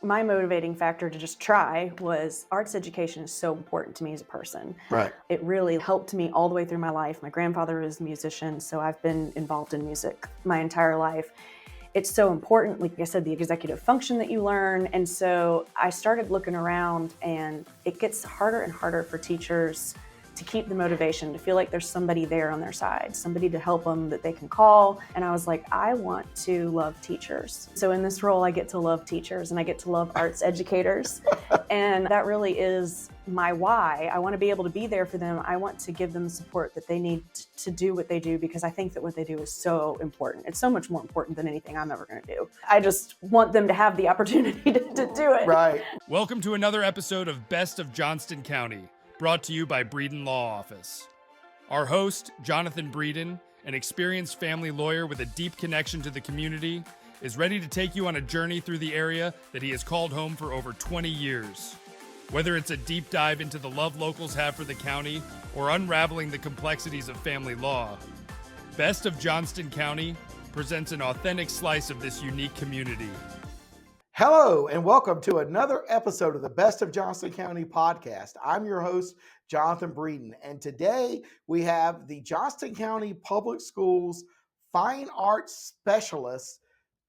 my motivating factor to just try was arts education is so important to me as a person. Right. It really helped me all the way through my life. My grandfather was a musician, so I've been involved in music my entire life. It's so important, like I said, the executive function that you learn. And so I started looking around, and it gets harder and harder for teachers to keep the motivation, to feel like there's somebody there on their side, somebody to help them that they can call. And I was like, I want to love teachers. So in this role, I get to love teachers and I get to love arts educators. And that really is my why. I want to be able to be there for them. I want to give them the support that they need to do what they do, because I think that what they do is so important. It's so much more important than anything I'm ever going to do. I just want them to have the opportunity to do it. Right. Welcome to another episode of Best of Johnston County, brought to you by Breeden Law Office. Our host, Jonathan Breeden, an experienced family lawyer with a deep connection to the community, is ready to take you on a journey through the area that he has called home for over 20 years. Whether it's a deep dive into the love locals have for the county or unraveling the complexities of family law, Best of Johnston County presents an authentic slice of this unique community. Hello, and welcome to another episode of the Best of Johnston County Podcast. I'm your host, Jonathan Breeden, and today we have the Johnston County Public Schools Fine Arts Specialist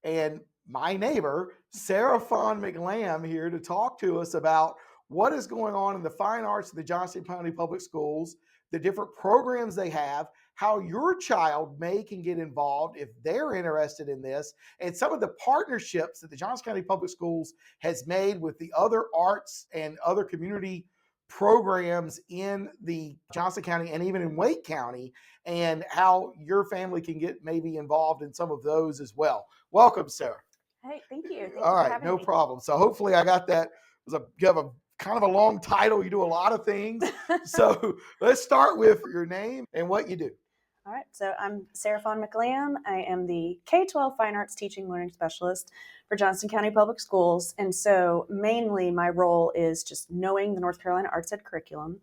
and my neighbor, Fawn McLamb, here to talk to us about what is going on in the fine arts of the Johnston County Public Schools, the different programs they have, how your child can get involved if they're interested in this, and some of the partnerships that the Johnston County Public Schools has made with the other arts and other community programs in the Johnston County and even in Wake County, and how your family can get maybe involved in some of those as well. Welcome, Sarah. Hey, thank you. Thank you All for right, having no me. problem. So hopefully I got that. You have a kind of a long title. You do a lot of things. So let's start with your name and what you do. All right, so I'm Fawn McLamb. I am the K-12 Fine Arts Teaching Learning Specialist for Johnston County Public Schools. And so mainly my role is just knowing the North Carolina Arts Ed curriculum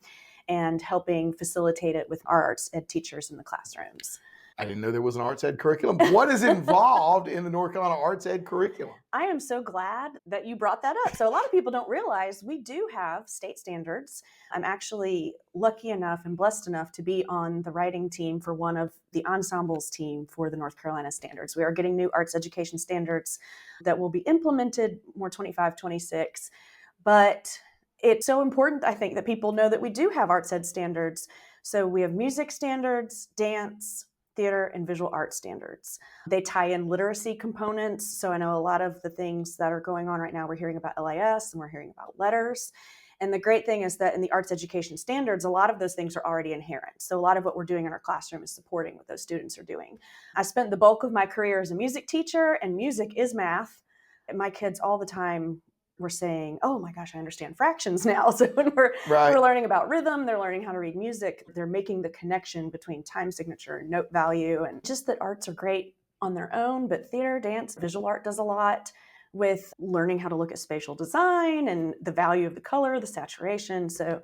and helping facilitate it with our arts ed teachers in the classrooms. I didn't know there was an arts ed curriculum. What is involved in the North Carolina arts ed curriculum? I am so glad that you brought that up. So a lot of people don't realize we do have state standards. I'm actually lucky enough and blessed enough to be on the writing team for one of the ensembles team for the North Carolina standards. We are getting new arts education standards that will be implemented more 25-26. But it's so important, I think, that people know that we do have arts ed standards. So we have music standards, dance, theater, and visual arts standards. They tie in literacy components. So I know a lot of the things that are going on right now, we're hearing about LIS and we're hearing about letters. And the great thing is that in the arts education standards, a lot of those things are already inherent. So a lot of what we're doing in our classroom is supporting what those students are doing. I spent the bulk of my career as a music teacher, and music is math. My kids all the time were saying, oh my gosh, I understand fractions now. So when we're learning about rhythm, they're learning how to read music, they're making the connection between time signature and note value. And just that arts are great on their own, but theater, dance, visual art does a lot with learning how to look at spatial design and the value of the color, the saturation. So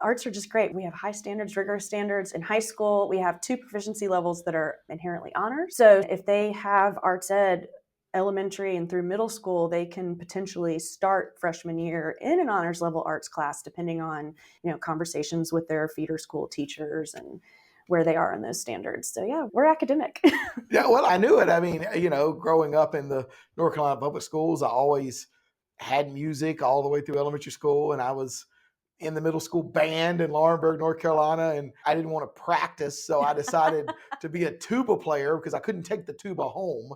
arts are just great. We have high standards, rigorous standards. In high school, we have 2 proficiency levels that are inherently honors. So if they have arts ed elementary and through middle school, they can potentially start freshman year in an honors level arts class, depending on, conversations with their feeder school teachers and where they are in those standards. So yeah, we're academic. Yeah, well, I knew it. I mean, growing up in the North Carolina Public Schools, I always had music all the way through elementary school, and I was in the middle school band in Laurinburg, North Carolina, and I didn't want to practice, so I decided to be a tuba player because I couldn't take the tuba home.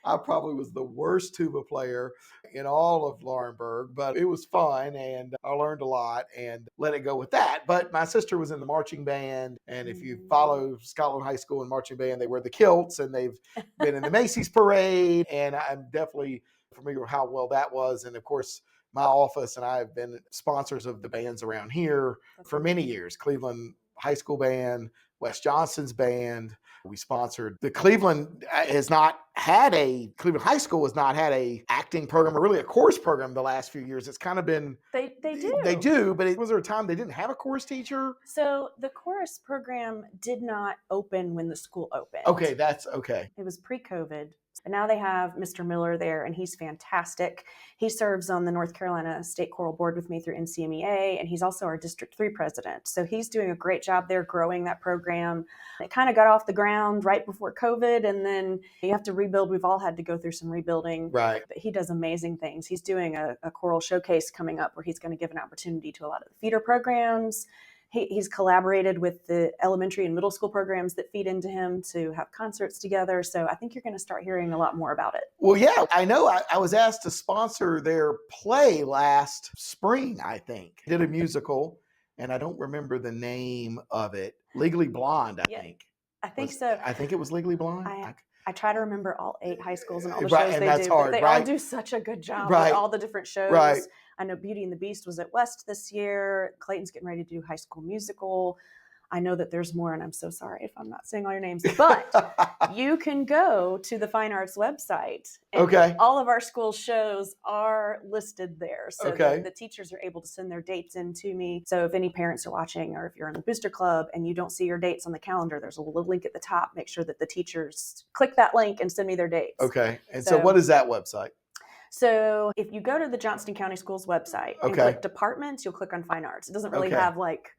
I probably was the worst tuba player in all of Laurinburg, but it was fun, and I learned a lot and let it go with that. But my sister was in the marching band, and if you follow Scotland High School and marching band, they wear the kilts, and they've been in the Macy's parade, and I'm definitely familiar with how well that was. And of course, my office and I have been sponsors of the bands around here for many years. Cleveland High School Band, West Johnston's band. We sponsored the Cleveland High School has not had a acting program or really a chorus program the last few years. It's kind of been They do. They do, but was there a time they didn't have a chorus teacher? So the chorus program did not open when the school opened. Okay, that's okay. It was pre-COVID. And now they have Mr. Miller there, and he's fantastic. He serves on the North Carolina State Choral Board with me through NCMEA, and he's also our District 3 president. So he's doing a great job there growing that program. It kind of got off the ground right before COVID, and then you have to rebuild. We've all had to go through some rebuilding. Right. But he does amazing things. He's doing a choral showcase coming up where he's going to give an opportunity to a lot of the feeder programs. He's collaborated with the elementary and middle school programs that feed into him to have concerts together. So I think you're going to start hearing a lot more about it. Well, yeah, I know I was asked to sponsor their play last spring, I think. Did a musical, and I don't remember the name of it. Legally Blonde, I think. I think so. I think it was Legally Blonde. I try to remember all 8 high schools and all the Right, shows and they that's do. hard, They right? all do such a good job Right. with all the different shows. Right. I know Beauty and the Beast was at West this year. Clayton's getting ready to do High School Musical. I know that there's more, and I'm so sorry if I'm not saying all your names, but you can go to the Fine Arts website. And Okay. all of our school shows are listed there. So Okay. the teachers are able to send their dates in to me. So if any parents are watching, or if you're in the Booster Club and you don't see your dates on the calendar, there's a little link at the top. Make sure that the teachers click that link and send me their dates. Okay. And so what is that website? So if you go to the Johnston County Schools website and Okay. click departments, you'll click on Fine Arts. It doesn't really Okay. have like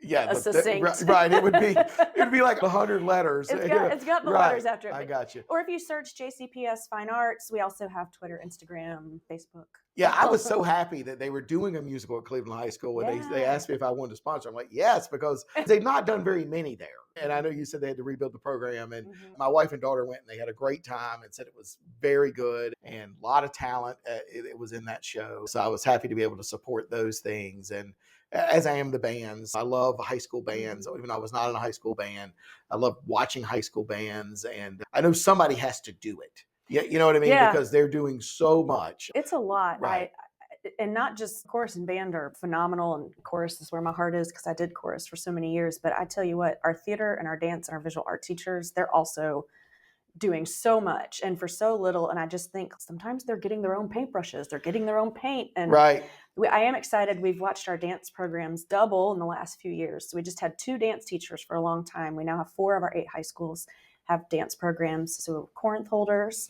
Yeah, a succinct. right. It would be like 100 letters. It's got the Right. letters after it. I got you. Or if you search JCPS Fine Arts, we also have Twitter, Instagram, Facebook. Yeah, I was so happy that they were doing a musical at Cleveland High School when they Yeah. asked me if I wanted to sponsor. I'm like, yes, because they've not done very many there. And I know you said they had to rebuild the program. And my wife and daughter went and they had a great time and said it was very good and a lot of talent. It was in that show. So I was happy to be able to support those things. And as I am the bands, I love high school bands. Even though I was not in a high school band, I love watching high school bands. And I know somebody has to do it. Yeah, you know what I mean? Yeah. Because they're doing so much. It's a lot, Right. And not just chorus and band are phenomenal, and chorus is where my heart is because I did chorus for so many years. But I tell you what, our theater and our dance and our visual art teachers, they're also doing so much and for so little. And I just think sometimes they're getting their own paintbrushes, they're getting their own paint. And Right. I am excited. We've watched our dance programs double in the last few years. So we just had 2 dance teachers for a long time. We now have 4 of our 8 high schools have dance programs. So Corinth Holders,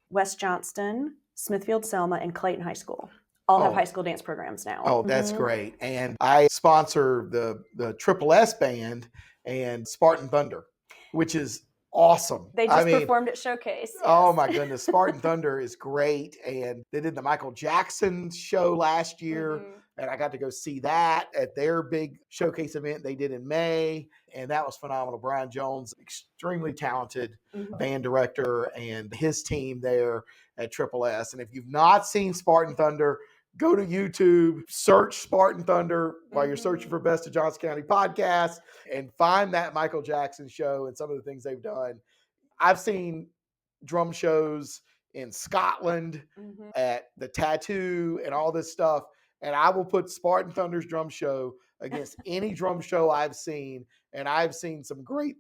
West Johnston, Smithfield, Selma, and Clayton High School all have high school dance programs now. Oh, that's great. And I sponsor the Triple S band and Spartan Thunder, which is awesome. They just performed at Showcase. Oh yes. my goodness. Spartan Thunder is great. And they did the Michael Jackson show last year. And I got to go see that at their big showcase event they did in May. And that was phenomenal. Brian Jones, extremely talented band director, and his team there at Triple S. And if you've not seen Spartan Thunder, go to YouTube, search Spartan Thunder while you're searching for Best of Johnston County Podcast, and find that Michael Jackson show and some of the things they've done. I've seen drum shows in Scotland at the Tattoo and all this stuff. And I will put Spartan Thunder's drum show against any drum show I've seen. And I've seen some great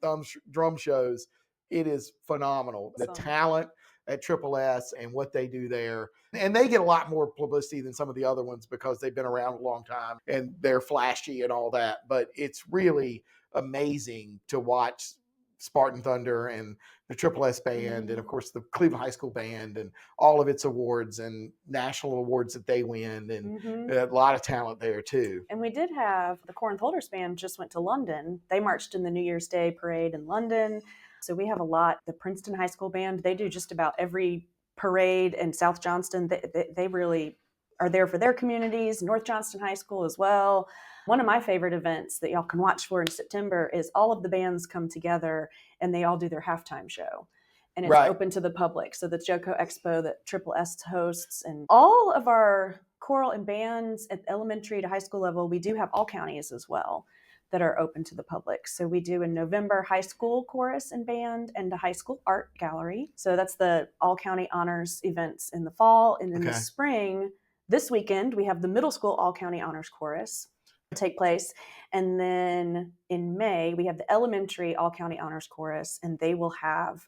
drum shows. It is phenomenal. The talent at Triple S and what they do there. And they get a lot more publicity than some of the other ones because they've been around a long time and they're flashy and all that. But it's really amazing to watch Spartan Thunder and the Triple S band and of course the Cleveland High School band and all of its awards and national awards that they win, and a lot of talent there too. And we did have the Corinth Holders band just went to London. They marched in the New Year's Day parade in London. So we have a lot. The Princeton High School band, they do just about every parade in South Johnston. They really are there for their communities. North Johnston High School as well. One of my favorite events that y'all can watch for in September is all of the bands come together and they all do their halftime show. And it's open to the public. So the JoCo Expo that Triple S hosts, and all of our choral and bands at elementary to high school level, we do have all counties as well that are open to the public. So we do in November high school chorus and band and a high school art gallery. So that's the all county honors events in the fall. And in the spring, this weekend, we have the middle school all county honors chorus take place. And then in May, we have the elementary all county honors chorus, and they will have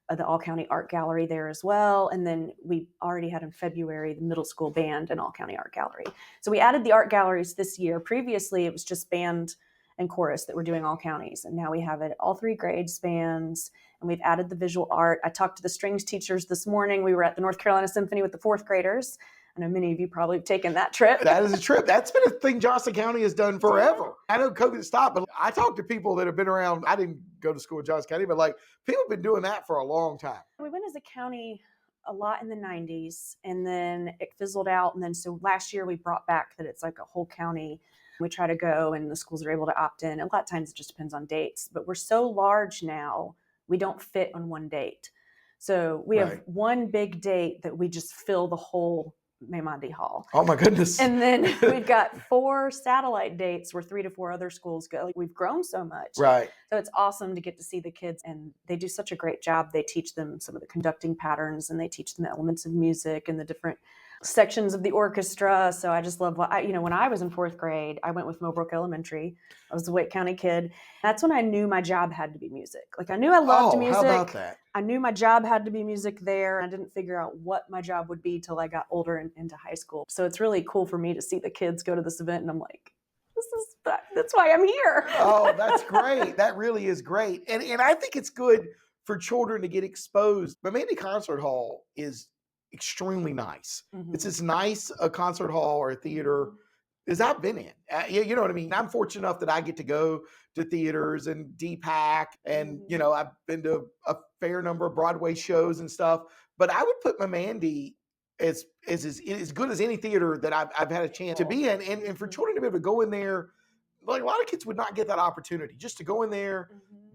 the all county art gallery there as well. And then we already had in February the middle school band and all county art gallery. So we added the art galleries this year. Previously, it was just band and chorus that we're doing all counties. And now we have it at all 3 grade spans, and we've added the visual art. I talked to the strings teachers this morning. We were at the North Carolina Symphony with the 4th graders. I know many of you probably have taken that trip. That is a trip. That's been a thing Johnston County has done forever. I know COVID stopped, but I talked to people that have been around. I didn't go to school in Johnston County, but like people have been doing that for a long time. We went as a county a lot in the 90s, and then it fizzled out. And then so last year we brought back that it's like a whole county. We try to go and the schools are able to opt in. A lot of times it just depends on dates, but we're so large now, we don't fit on one date. So we have one big date that we just fill the whole Maimandi Hall. Oh my goodness. And then we've got 4 satellite dates where 3 to 4 other schools go. Like, we've grown so much. Right. So it's awesome to get to see the kids, and they do such a great job. They teach them some of the conducting patterns, and they teach them the elements of music and the different sections of the orchestra. So I just love when I was in 4th grade, I went with Millbrook Elementary. I was a Wake County kid. That's when I knew my job had to be music. Like, I knew I loved music. How about that? I knew my job had to be music there. I didn't figure out what my job would be till I got older and into high school. So it's really cool for me to see the kids go to this event, and I'm like, that's why I'm here. Oh, that's great. That really is great. And I think it's good for children to get exposed. But maybe Concert Hall is extremely nice. Mm-hmm. It's as nice a concert hall or a theater as I've been in. You know what I mean? I'm fortunate enough that I get to go to theaters and DPAC, and I've been to a fair number of Broadway shows and stuff. But I would put Maimandi as good as any theater that I've had a chance to be in. And for children to be able to go in there, like a lot of kids would not get that opportunity just to go in there,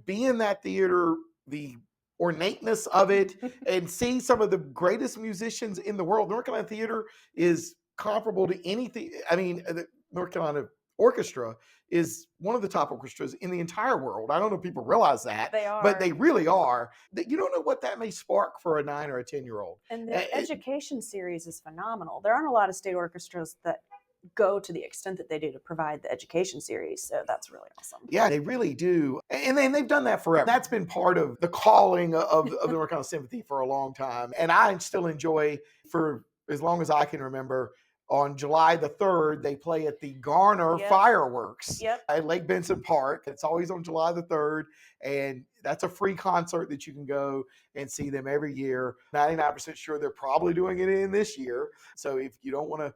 be in that theater, the ornateness of it, and see some of the greatest musicians in the world. North Carolina Theater is comparable to anything. I mean, the North Carolina Orchestra is one of the top orchestras in the entire world. I don't know if people realize that, but they really are. That you don't know what that may spark for a 9 or a 10-year-old. And the education series is phenomenal. There aren't a lot of state orchestras that go to the extent that they do to provide the education series. So that's really awesome. Yeah, they really do. And they've done that forever. That's been part of the calling of the North Carolina Symphony for a long time. And I still enjoy, for as long as I can remember, on July the 3rd, they play at the Garner Fireworks at Lake Benson Park. It's always on July the 3rd. And that's a free concert that you can go and see them every year. 99% sure they're probably doing it in this year. So if you don't want to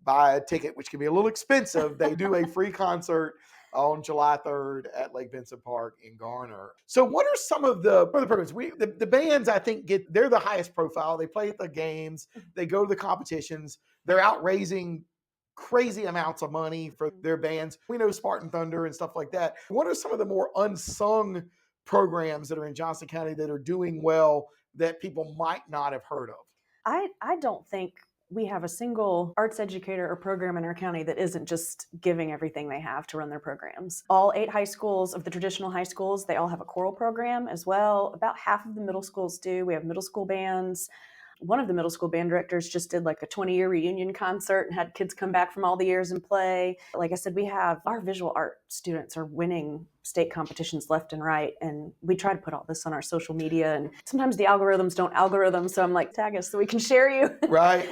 buy a ticket, which can be a little expensive, they do a free concert on July 3rd at Lake Benson Park in Garner. So what are some of the programs? The bands, I think, they're the highest profile. They play at the games. They go to the competitions. They're out raising crazy amounts of money for their bands. We know Spartan Thunder and stuff like that. What are some of the more unsung programs that are in Johnston County that are doing well that people might not have heard of? I don't think we have a single arts educator or program in our county that isn't just giving everything they have to run their programs. All 8 high schools of the traditional high schools, they all have a choral program as well. About half of the middle schools do. We have middle school bands. One of the middle school band directors just did like a 20-year reunion concert and had kids come back from all the years and play. Like I said, we have our visual art students are winning state competitions left and right. And we try to put all this on our social media. And sometimes the algorithms don't algorithm. So I'm like, tag us so we can share you. Right.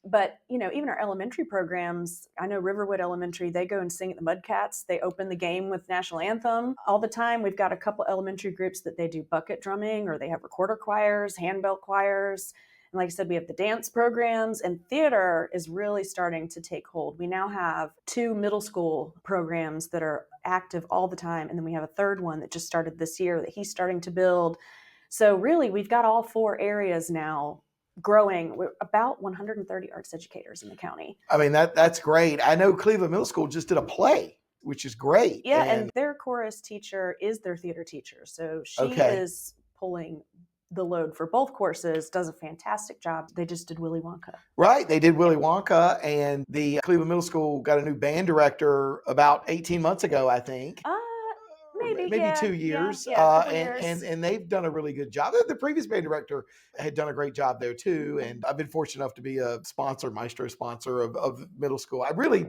But, even our elementary programs, I know Riverwood Elementary, they go and sing at the Mudcats. They open the game with national anthem all the time. We've got a couple elementary groups that they do bucket drumming, or they have recorder choirs, handbell choirs. And like I said, we have the dance programs, and theater is really starting to take hold. We now have 2 middle school programs that are active all the time. And then we have a 3rd one that just started this year that he's starting to build. So really, we've got all 4 areas now growing. We're about 130 arts educators in the county. I mean, that's great. I know Cleveland Middle School just did a play, which is great. Yeah, and their chorus teacher is their theater teacher. So she is pulling the load for both courses, does a fantastic job. They just did Willy Wonka. Right. They did Willy Wonka, and the Cleveland Middle School got a new band director about 18 months ago, I think. Maybe 2 years. And they've done a really good job. The previous band director had done a great job there too. And I've been fortunate enough to be a maestro sponsor of middle school. I really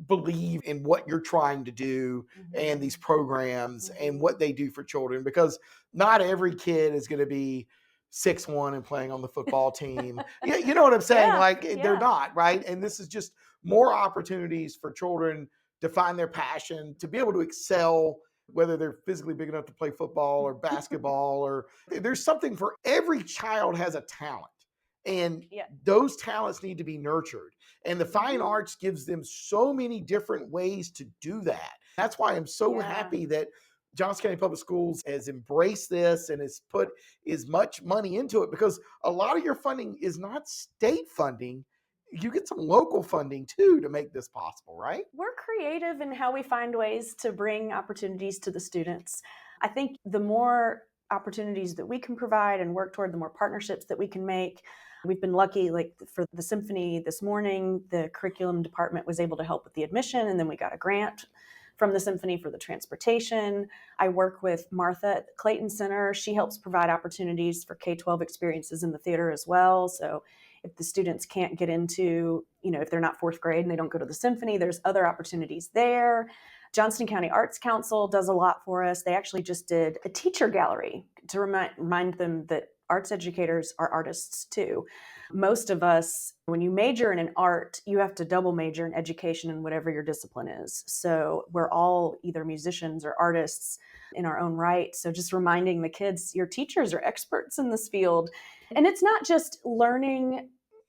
believe in what you're trying to do and these programs and what they do for children, because not every kid is going to be 6'1" and playing on the football team. You know what I'm saying? They're not, right? And this is just more opportunities for children to find their passion, to be able to excel, whether they're physically big enough to play football or basketball, or there's something for every child has a talent. And those talents need to be nurtured. And the fine arts gives them so many different ways to do that. That's why I'm so happy that Johnston County Public Schools has embraced this and has put as much money into it, because a lot of your funding is not state funding. You get some local funding too to make this possible, right? We're creative in how we find ways to bring opportunities to the students. I think the more opportunities that we can provide and work toward, the more partnerships that we can make. We've been lucky, like for the symphony this morning, the curriculum department was able to help with the admission, and then we got a grant from the symphony for the transportation. I work with Martha at the Clayton Center. She helps provide opportunities for K-12 experiences in the theater as well. So if the students can't get into, if they're not fourth grade and they don't go to the symphony, there's other opportunities there. Johnston County Arts Council does a lot for us. They actually just did a teacher gallery to remind them that arts educators are artists too. Most of us, when you major in an art, you have to double major in education in whatever your discipline is. So we're all either musicians or artists in our own right. So just reminding the kids, your teachers are experts in this field. And it's not just learning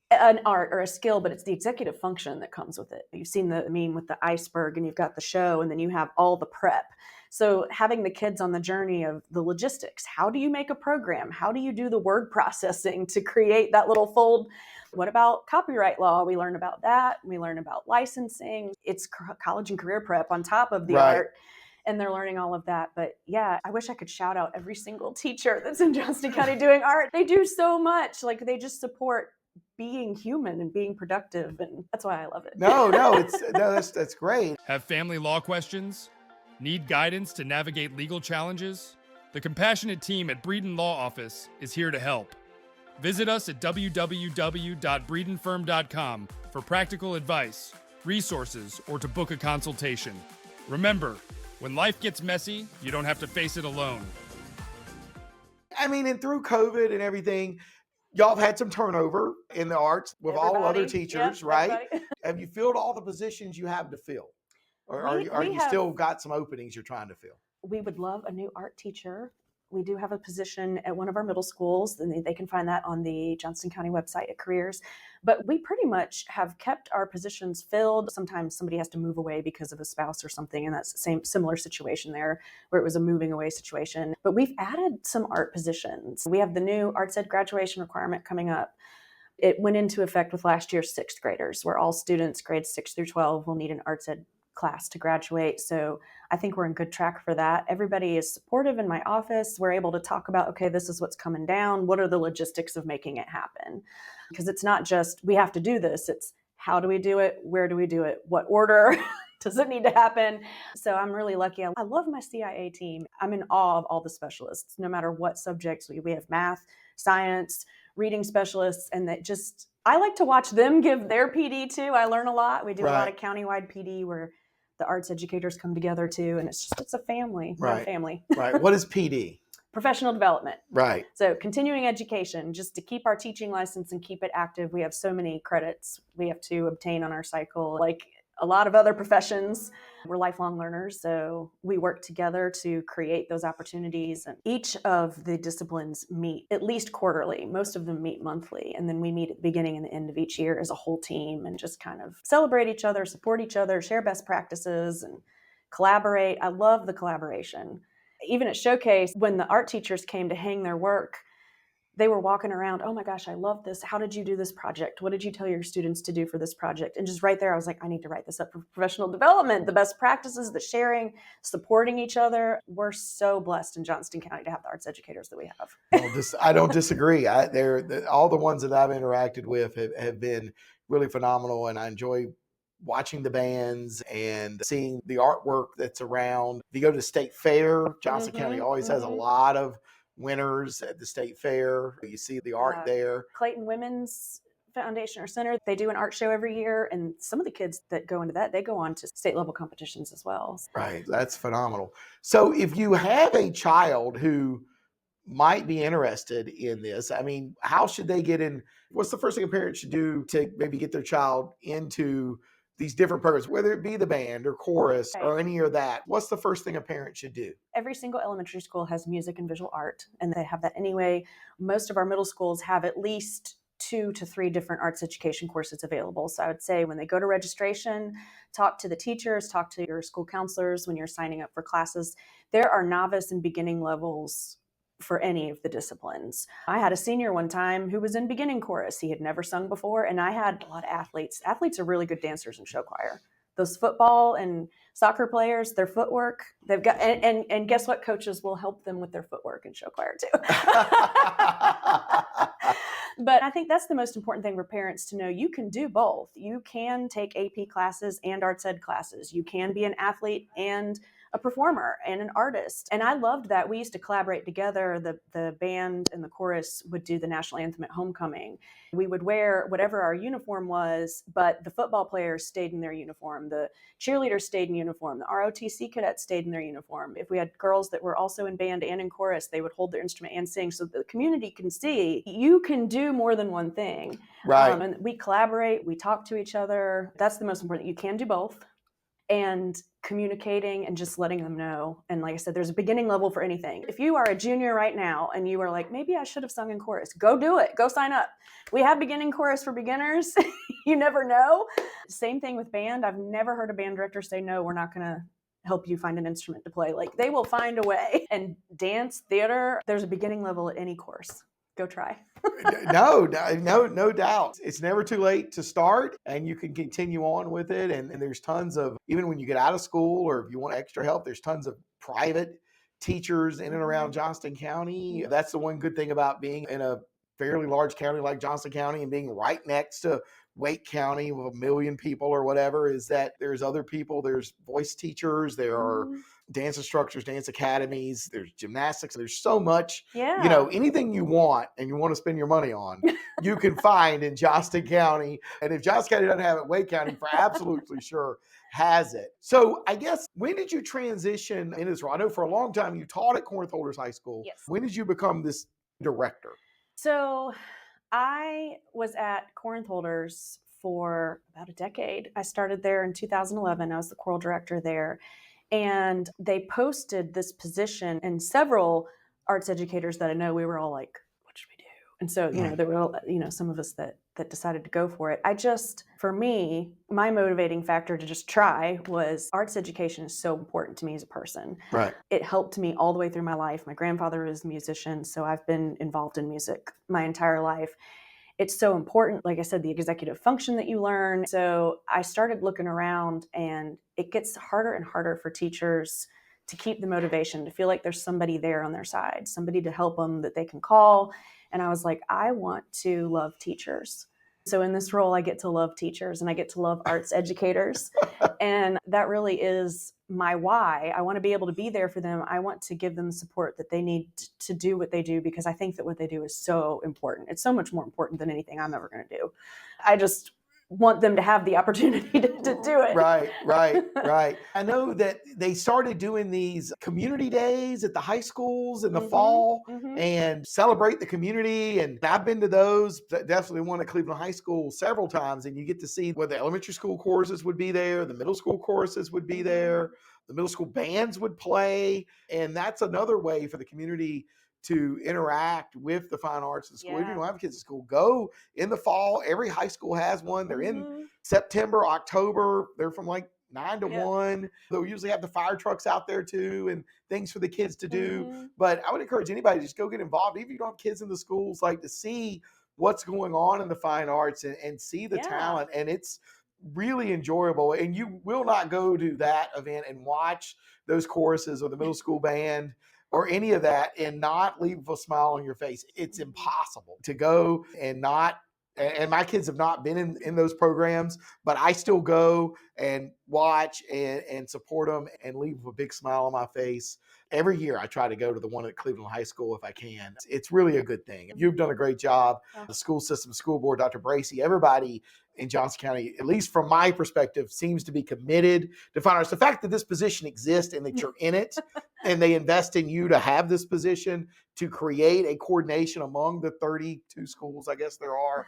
an art or a skill, but it's the executive function that comes with it. You've seen the meme with the iceberg, and you've got the show, and then you have all the prep. So having the kids on the journey of the logistics, how do you make a program? How do you do the word processing to create that little fold? What about copyright law? We learn about that. We learn about licensing. It's college and career prep on top of the art. And they're learning all of that. But I wish I could shout out every single teacher that's in Johnston County doing art. They do so much. Like, they just support being human and being productive. And that's why I love it. That's great. Have family law questions? Need guidance to navigate legal challenges? The compassionate team at Breeden Law Office is here to help. Visit us at www.breedenfirm.com for practical advice, resources, or to book a consultation. Remember, when life gets messy, you don't have to face it alone. I mean, and through COVID and everything, y'all have had some turnover in the arts with all other teachers, right? Have you filled all the positions you have to fill? Or are you still got some openings you're trying to fill? We would love a new art teacher. We do have a position at one of our middle schools, and they can find that on the Johnston County website at careers. But we pretty much have kept our positions filled. Sometimes somebody has to move away because of a spouse or something, and that's the similar situation there where it was a moving away situation. But we've added some art positions. We have the new arts ed graduation requirement coming up. It went into effect with last year's sixth graders, where all students grades 6 through 12 will need an arts ed class to graduate. So I think we're in good track for that. Everybody is supportive in my office. We're able to talk about, okay, this is what's coming down. What are the logistics of making it happen? Because it's not just, we have to do this. It's how do we do it? Where do we do it? What order does it need to happen? So I'm really lucky. I love my CIA team. I'm in awe of all the specialists, no matter what subjects. We have math, science, reading specialists, and that just, I like to watch them give their PD too. I learn a lot. We do a lot of countywide PD where the arts educators come together too, and it's a family. We're a family. Right. What is PD? Professional development. Right. So continuing education, just to keep our teaching license and keep it active. We have so many credits we have to obtain on our cycle. Like a lot of other professions, we're lifelong learners. So we work together to create those opportunities. And each of the disciplines meet at least quarterly. Most of them meet monthly. And then we meet at the beginning and the end of each year as a whole team and just kind of celebrate each other, support each other, share best practices, and collaborate. I love the collaboration. Even at Showcase, when the art teachers came to hang their work, they were walking around, oh my gosh, I love this. How did you do this project? What did you tell your students to do for this project? And just right there, I was like, I need to write this up for professional development, the best practices, the sharing, supporting each other. We're so blessed in Johnston County to have the arts educators that we have. I don't disagree. All the ones that I've interacted with have been really phenomenal, and I enjoy watching the bands and seeing the artwork that's around. If you go to the state fair, Johnston County always has a lot of winners at the state fair. You see the art there. Clayton Women's Foundation or Center, they do an art show every year, and some of the kids that go into that, they go on to state level competitions as well. Right. That's phenomenal. So if you have a child who might be interested in this, I mean, how should they get in? What's the first thing a parent should do to maybe get their child into these different programs, whether it be the band or chorus Right. or any of that, what's the first thing a parent should do? Every single elementary school has music and visual art, and they have that anyway. Most of our middle schools have at least 2 to 3 different arts education courses available. So I would say when they go to registration, talk to the teachers, talk to your school counselors when you're signing up for classes. There are novice and beginning levels for any of the disciplines. I had a senior one time who was in beginning chorus. He had never sung before, and I had a lot of athletes. Athletes are really good dancers in show choir. Those football and soccer players, their footwork, they've got, and guess what? Coaches will help them with their footwork in show choir too. But I think that's the most important thing for parents to know. You can do both. You can take AP classes and arts ed classes. You can be an athlete and a performer and an artist. And I loved that. We used to collaborate together. The band and the chorus would do the national anthem at homecoming. We would wear whatever our uniform was, but the football players stayed in their uniform. The cheerleaders stayed in uniform. The ROTC cadets stayed in their uniform. If we had girls that were also in band and in chorus, they would hold their instrument and sing so the community can see you can do more than one thing. Right. And we collaborate, we talk to each other. That's the most important. You can do both. And communicating and just letting them know. And like I said, there's a beginning level for anything. If you are a junior right now and you are like, maybe I should have sung in chorus, go do it. Go sign up. We have beginning chorus for beginners. You never know. Same thing with band. I've never heard a band director say, no, we're not going to help you find an instrument to play. Like they will find a way. And dance, theater, there's a beginning level at any course. Go try. No doubt. It's never too late to start, and you can continue on with it. And there's tons of, even when you get out of school or if you want extra help, there's tons of private teachers in and around Johnston County. That's the one good thing about being in a fairly large county like Johnston County and being right next to Wake County with 1 million people or whatever, is that there's other people, there's voice teachers, there are dance instructors, dance academies, there's gymnastics, there's so much, anything you want and you want to spend your money on, you can find in Johnston County. And if Johnston County doesn't have it, Wake County for absolutely sure has it. So I guess, when did you transition into this role? I know for a long time you taught at Corinth Holders High School. Yes. When did you become this director? So I was at Corinth Holders for about a decade. I started there in 2011. I was the choral director there. And they posted this position, and several arts educators that I know, we were all like, what should we do? And so, there were, some of us that decided to go for it. For me, my motivating factor to just try was arts education is so important to me as a person. Right. It helped me all the way through my life. My grandfather was a musician, so I've been involved in music my entire life. It's so important, like I said, the executive function that you learn. So I started looking around, and it gets harder and harder for teachers to keep the motivation, to feel like there's somebody there on their side, somebody to help them that they can call. And I was like, I want to love teachers. So in this role, I get to love teachers and I get to love arts educators. And that really is my why. I want to be able to be there for them. I want to give them the support that they need to do what they do, because I think that what they do is so important. It's so much more important than anything I'm ever going to do. I just want them to have the opportunity to do it. Right. I know that they started doing these community days at the high schools in the fall and celebrate the community. And I've been to those, definitely one at Cleveland High School several times. And you get to see where the elementary school choruses would be there, the middle school choruses would be there, the middle school bands would play. And that's another way for the community to interact with the fine arts in school. If you don't have kids in school, go in the fall. Every high school has one. They're in September, October. They're from like 9 to 1. They'll usually have the fire trucks out there too, and things for the kids to do. But I would encourage anybody to just go get involved. Even if you don't have kids in the schools, like to see what's going on in the fine arts and see the talent. And it's really enjoyable. And you will not go to that event and watch those choruses or the middle school band or any of that and not leave a smile on your face. It's impossible to go and not, and my kids have not been in those programs, but I still go and watch and support them and leave a big smile on my face. Every year I try to go to the one at Cleveland High School if I can. It's really a good thing. You've done a great job. The school system, school board, Dr. Bracey, everybody in Johnston County, at least from my perspective, seems to be committed to fine arts. The fact that this position exists and that you're in it and they invest in you to have this position, to create a coordination among the 32 schools, I guess there are,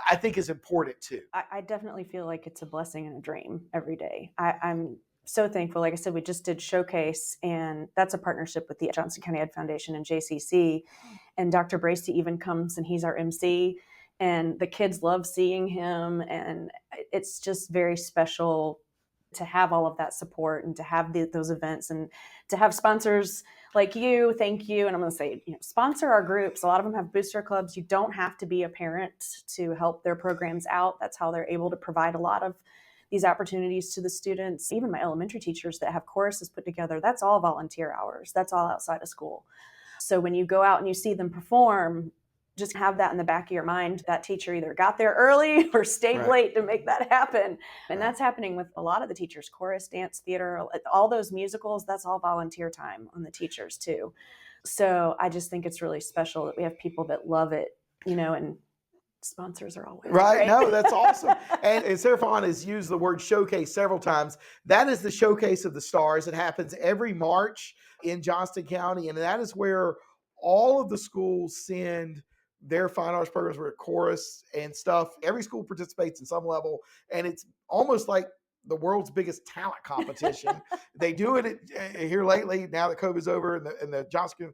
I think is important too. I definitely feel like it's a blessing and a dream every day. I'm so thankful. Like I said, we just did Showcase, and that's a partnership with the Johnston County Ed Foundation and JCC. And Dr. Bracey even comes and he's our MC, and the kids love seeing him. And it's just very special to have all of that support and to have those events and to have sponsors like you. Thank you. And I'm going to say, sponsor our groups. A lot of them have booster clubs. You don't have to be a parent to help their programs out. That's how they're able to provide a lot of these opportunities to the students. Even my elementary teachers that have choruses put together, that's all volunteer hours. That's all outside of school. So when you go out and you see them perform, just have that in the back of your mind. That teacher either got there early or stayed late to make that happen. And that's happening with a lot of the teachers, chorus, dance, theater, all those musicals, that's all volunteer time on the teachers too. So I just think it's really special that we have people that love it, and sponsors are always right. No, that's awesome. And Sarah Fawn has used the word showcase several times. That is the Showcase of the Stars. It happens every March in Johnston County. And that is where all of the schools send their fine arts programs, where chorus and stuff. Every school participates in some level, and it's almost like the world's biggest talent competition. They do it here lately. Now that COVID's over, and the Johnston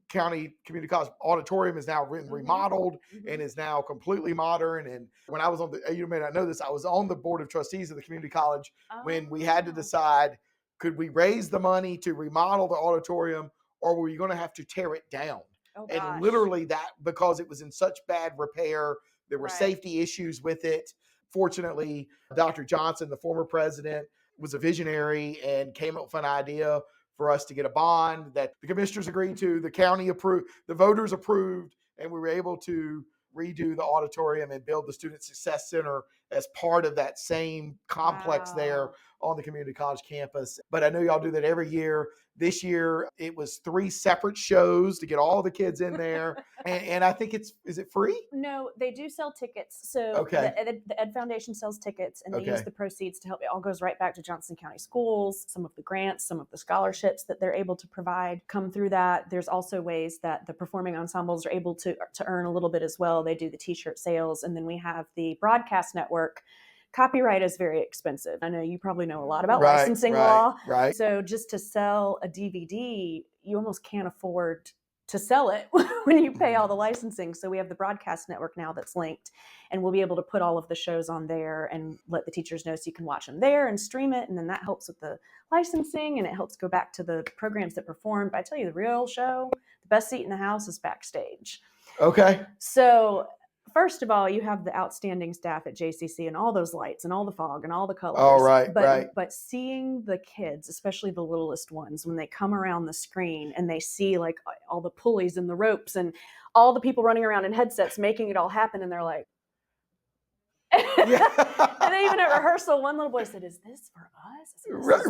County Community College auditorium is now remodeled and is now completely modern. And when I was you may not know this, I was on the board of trustees of the community college when we had to decide, could we raise the money to remodel the auditorium, or were you going to have to tear it down? Oh, and literally that, because it was in such bad repair, there were safety issues with it. Fortunately, Dr. Johnson, the former president, was a visionary and came up with an idea for us to get a bond that the commissioners agreed to, the county approved, the voters approved, and we were able to redo the auditorium and build the Student Success Center as part of that same complex there on the community college campus. But I know y'all do that every year. This year, it was 3 separate shows to get all the kids in there. And I think is it free? No, they do sell tickets. So the Ed Foundation sells tickets, and they use the proceeds to help. It all goes right back to Johnston County Schools. Some of the grants, some of the scholarships that they're able to provide come through that. There's also ways that the performing ensembles are able to earn a little bit as well. They do the t-shirt sales. And then we have the broadcast network. Copyright is very expensive. I know you probably know a lot about licensing law. Right. So just to sell a DVD, you almost can't afford to sell it when you pay all the licensing. So we have the broadcast network now that's linked, and we'll be able to put all of the shows on there and let the teachers know so you can watch them there and stream it. And then that helps with the licensing, and it helps go back to the programs that performed. But I tell you, the real show, the best seat in the house is backstage. Okay. So first of all, you have the outstanding staff at JCC and all those lights and all the fog and all the colors. Oh, right, But seeing the kids, especially the littlest ones, when they come around the screen and they see like all the pulleys and the ropes and all the people running around in headsets making it all happen, and they're like, and then even at rehearsal, one little boy said, "Is this for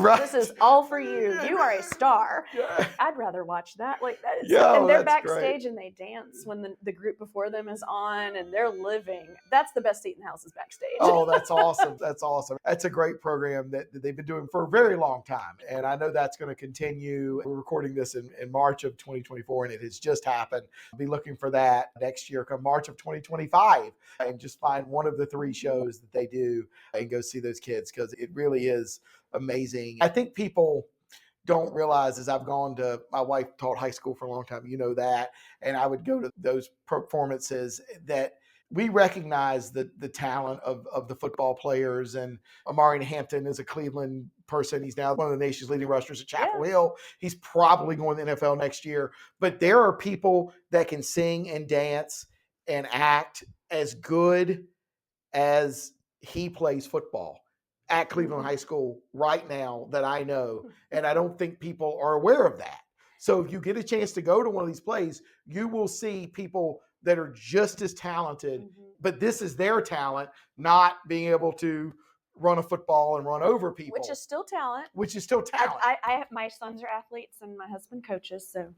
us? This is all for you. You are a star." I'd rather watch that. Like that. And they're backstage and they dance when the group before them is on, and they're living. That's the best seat in the house is backstage. Oh, that's awesome. That's awesome. That's a great program that they've been doing for a very long time. And I know that's going to continue. We're recording this in March of 2024, and it has just happened. I'll be looking for that next year, come March of 2025, and just find one of the 3 shows that they do and go see those kids, because it really is amazing. I think people don't realize, as I've gone to, my wife taught high school for a long time, you know that, and I would go to those performances, that we recognize the talent of the football players. And Amari Hampton is a Cleveland person. He's now one of the nation's leading rushers at Chapel Hill. He's probably going to the NFL next year. But there are people that can sing and dance and act as good as he plays football at Cleveland High School right now that I know. And I don't think people are aware of that. So if you get a chance to go to one of these plays, you will see people that are just as talented, but this is their talent, not being able to run a football and run over people. Which is still talent. I my sons are athletes and my husband coaches, so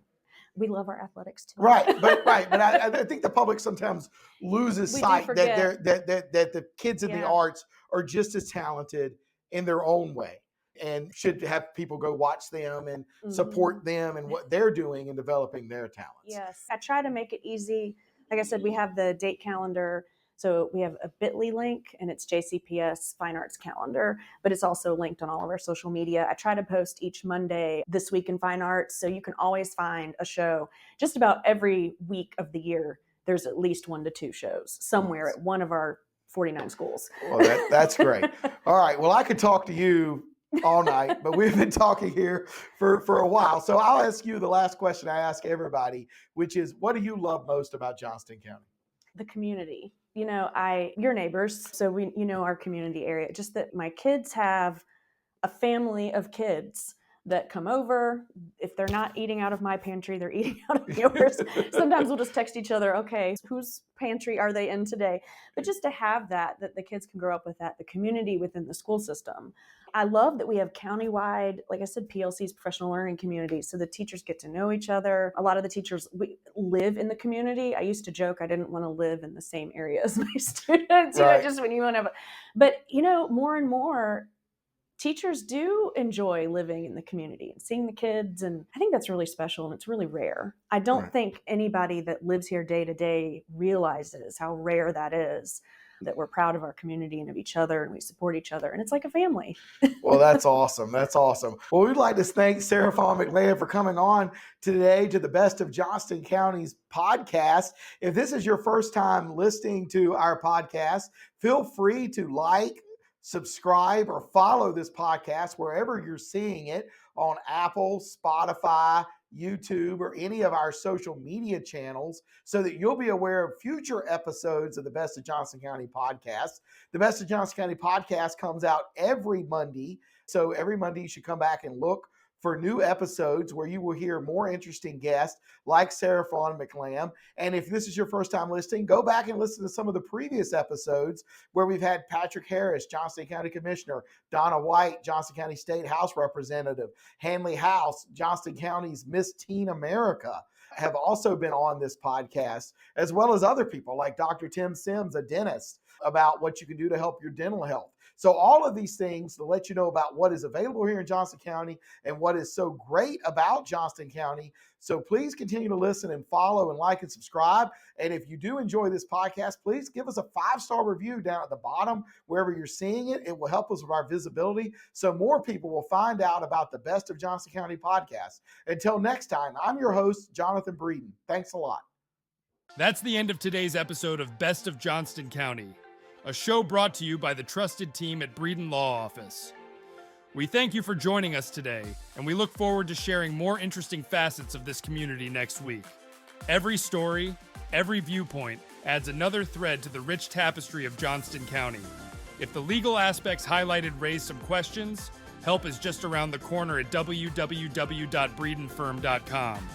we love our athletics too. But I think the public sometimes loses sight that the kids in the arts are just as talented in their own way. and should have people go watch them and support them and what they're doing in developing their talents. Yes. I try to make it easy. Like I said, we have the date calendar. So we have a bit.ly link, and it's JCPS Fine Arts Calendar, but it's also linked on all of our social media. I try to post each Monday, This Week in Fine Arts, so you can always find a show. Just about every week of the year, there's at least 1 to 2 shows somewhere at one of our 49 schools. Well, that's great. All right. Well, I could talk to you all night, but we've been talking here for a while. So I'll ask you the last question I ask everybody, which is, what do you love most about Johnston County? The community. Your neighbors, so we, our community area, just that my kids have a family of kids that come over. If they're not eating out of my pantry, they're eating out of yours. Sometimes we'll just text each other, okay, whose pantry are they in today? But just to have that the kids can grow up with that, the community within the school system. I love that we have countywide, like I said, PLC's professional learning community. So the teachers get to know each other. A lot of the teachers live in the community. I used to joke I didn't want to live in the same area as my students, Right. just when you want to have but more and more teachers do enjoy living in the community and seeing the kids. And I think that's really special, and it's really rare. I don't think anybody that lives here day to day realizes how rare that is, that we're proud of our community and of each other, and we support each other. And it's like a family. Well, that's awesome. That's awesome. Well, we'd like to thank Sarah Fawn McLamb for coming on today to the Best of Johnston County's podcast. If this is your first time listening to our podcast, feel free to like, subscribe, or follow this podcast wherever you're seeing it on Apple, Spotify, YouTube, or any of our social media channels, so that you'll be aware of future episodes of the Best of Johnston County Podcast. The Best of Johnston County Podcast comes out every Monday. So every Monday you should come back and look for new episodes where you will hear more interesting guests like Sarah Fawn McLamb. And if this is your first time listening, go back and listen to some of the previous episodes where we've had Patrick Harris, Johnston County Commissioner, Donna White, Johnston County State House Representative, Hanley House, Johnston County's Miss Teen America, have also been on this podcast, as well as other people like Dr. Tim Sims, a dentist, about what you can do to help your dental health. So all of these things to let you know about what is available here in Johnston County and what is so great about Johnston County. So please continue to listen and follow and like and subscribe. And if you do enjoy this podcast, please give us a 5-star review down at the bottom, wherever you're seeing it. It will help us with our visibility, so more people will find out about the Best of Johnston County podcast. Until next time, I'm your host, Jonathan Breeden. Thanks a lot. That's the end of today's episode of Best of Johnston County, a show brought to you by the trusted team at Breeden Law Office. We thank you for joining us today, and we look forward to sharing more interesting facets of this community next week. Every story, every viewpoint adds another thread to the rich tapestry of Johnston County. If the legal aspects highlighted raise some questions, help is just around the corner at www.breedenfirm.com.